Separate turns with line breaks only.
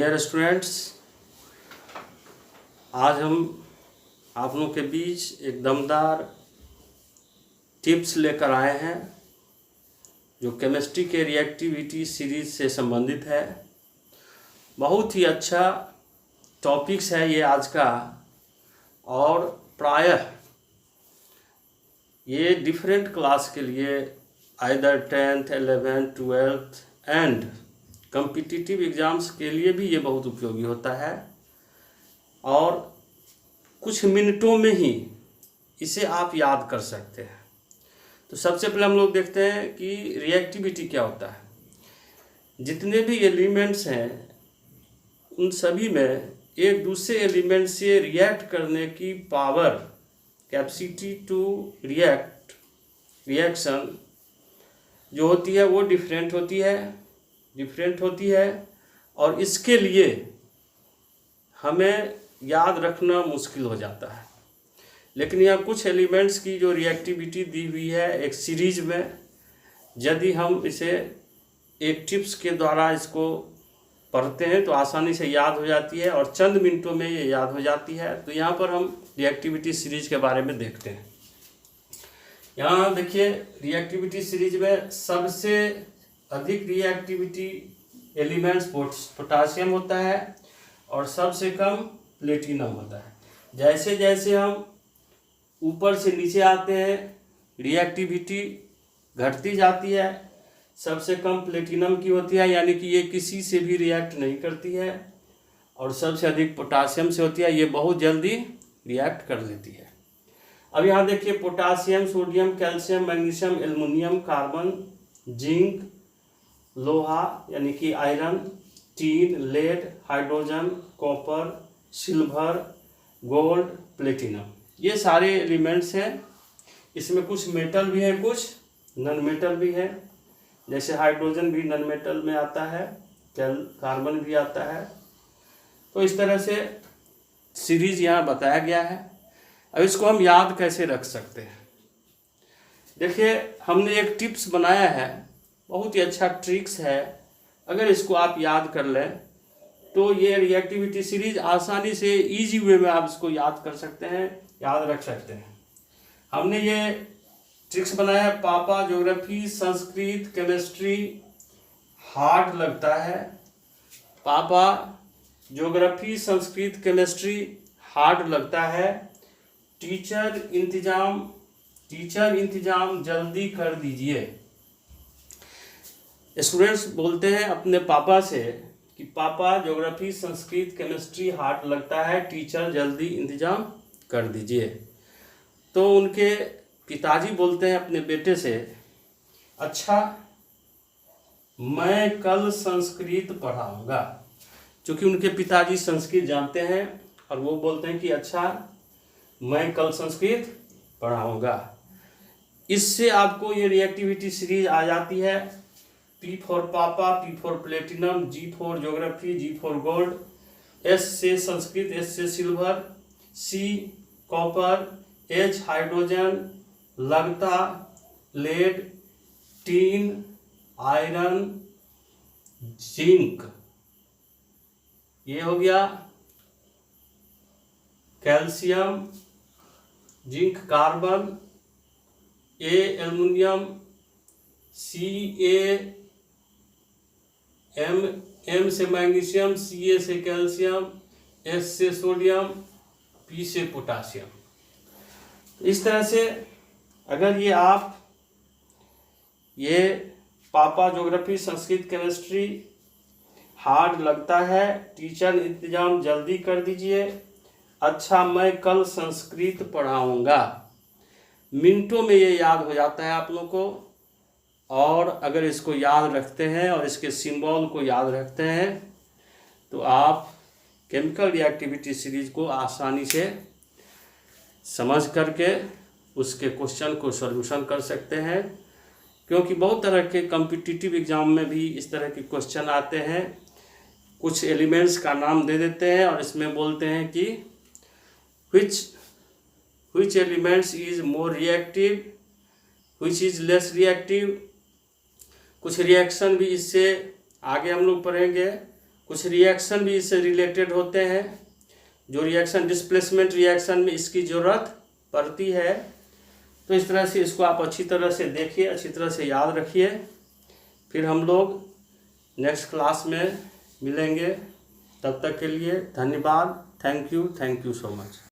Dear students, आज हम आप लोगों के बीच एक दमदार टिप्स लेकर आए हैं जो केमिस्ट्री के रिएक्टिविटी सीरीज से संबंधित है। बहुत ही अच्छा टॉपिक्स है ये आज का, और प्रायः ये डिफरेंट क्लास के लिए either 10th, 11th, 12th and competitive exams के लिए भी ये बहुत उपयोगी होता है और कुछ मिनटों में ही इसे आप याद कर सकते हैं। तो सबसे पहले हम लोग देखते हैं कि रिएक्टिविटी क्या होता है। जितने भी एलिमेंट्स हैं उन सभी में एक दूसरे एलिमेंट से रिएक्ट करने की पावर, कैपेसिटी टू रिएक्शन जो होती है वो डिफरेंट होती है और इसके लिए हमें याद रखना मुश्किल हो जाता है। लेकिन यहाँ कुछ एलिमेंट्स की जो रिएक्टिविटी दी हुई है एक सीरीज में, यदि हम इसे एक टिप्स के द्वारा इसको पढ़ते हैं तो आसानी से याद हो जाती है और चंद मिनटों में ये याद हो जाती है। तो यहाँ पर हम रिएक्टिविटी सीरीज के बारे में देखते हैं। यहाँ देखिए, रिएक्टिविटी सीरीज में सबसे अधिक रिएक्टिविटी एलिमेंट्स पोटासियम होता है और सबसे कम प्लेटिनम होता है। जैसे जैसे हम ऊपर से नीचे आते हैं रिएक्टिविटी घटती जाती है। सबसे कम प्लेटिनम की होती है, यानी कि ये किसी से भी रिएक्ट नहीं करती है, और सबसे अधिक पोटासियम से होती है, ये बहुत जल्दी रिएक्ट कर लेती है। अब यहाँ देखिए, potassium, sodium, calcium, magnesium, aluminium, carbon, zinc, लोहा यानी कि iron, tin, lead, hydrogen, copper, silver, gold, platinum, ये सारे एलिमेंट्स हैं। इसमें कुछ मेटल भी है, कुछ नॉन मेटल भी है। जैसे हाइड्रोजन भी नॉन मेटल में आता है, कार्बन भी आता है। तो इस तरह से सीरीज यहाँ बताया गया है। अब इसको हम याद कैसे रख सकते हैं? देखिए, हमने एक टिप्स बनाया है, बहुत ही अच्छा ट्रिक्स है। अगर इसको आप याद कर लें तो ये रिएक्टिविटी सीरीज आसानी से इजी वे में आप इसको याद कर सकते हैं, याद रख सकते हैं। हमने ये ट्रिक्स बनाया है। पापा ज्योग्राफी, संस्कृत, केमिस्ट्री हार्ड लगता है। पापा ज्योग्राफी, संस्कृत, केमिस्ट्री हार्ड लगता है। टीचर इंतजाम जल्दी कर दीजिए। स्टूडेंट्स बोलते हैं अपने पापा से कि पापा ज्योग्राफी, संस्कृत, केमिस्ट्री हार्ड लगता है, टीचर जल्दी इंतजाम कर दीजिए। तो उनके पिताजी बोलते हैं अपने बेटे से, अच्छा मैं कल संस्कृत पढ़ाऊंगा। क्योंकि उनके पिताजी संस्कृत जानते हैं और वो बोलते हैं कि अच्छा मैं कल संस्कृत पढ़ाऊंगा। इससे आपको ये रिएक्टिविटी सीरीज आ जाती है। P फॉर पापा, P for platinum, G for geography, G for gold, S से संस्कृत, S से silver, C copper, H hydrogen, लगता, लेड, टीन, आयरन, जिंक, ये हो गया। Calcium, zinc, carbon, A aluminium, M से मैग्नीशियम, Ca से कैल्शियम, S से सोडियम, P से पोटासियम। इस तरह से अगर ये आप ये पापा ज्योग्राफी, संस्कृत, केमिस्ट्री हार्ड लगता है, टीचर इंतजाम जल्दी कर दीजिए, अच्छा मैं कल संस्कृत पढ़ाऊंगा, मिनटों में ये याद हो जाता है आप लोगों को। और अगर इसको याद रखते हैं और इसके सिंबल को याद रखते हैं तो आप केमिकल रिएक्टिविटी सीरीज को आसानी से समझ करके उसके क्वेश्चन को सॉल्यूशन कर सकते हैं। क्योंकि बहुत तरह के कॉम्पिटिटिव एग्जाम में भी इस तरह के क्वेश्चन आते हैं। कुछ एलिमेंट्स का नाम दे देते हैं और इसमें बोलते हैं कि which elements is more reactive, which is less reactive। कुछ रिएक्शन भी इससे आगे हम लोग पढ़ेंगे कुछ रिएक्शन भी इससे रिलेटेड होते हैं, जो रिएक्शन डिस्प्लेसमेंट रिएक्शन में इसकी ज़रूरत पड़ती है। तो इस तरह से इसको आप अच्छी तरह से देखिए, अच्छी तरह से याद रखिए। फिर हम लोग नेक्स्ट क्लास में मिलेंगे। तब तक के लिए धन्यवाद। Thank you so much.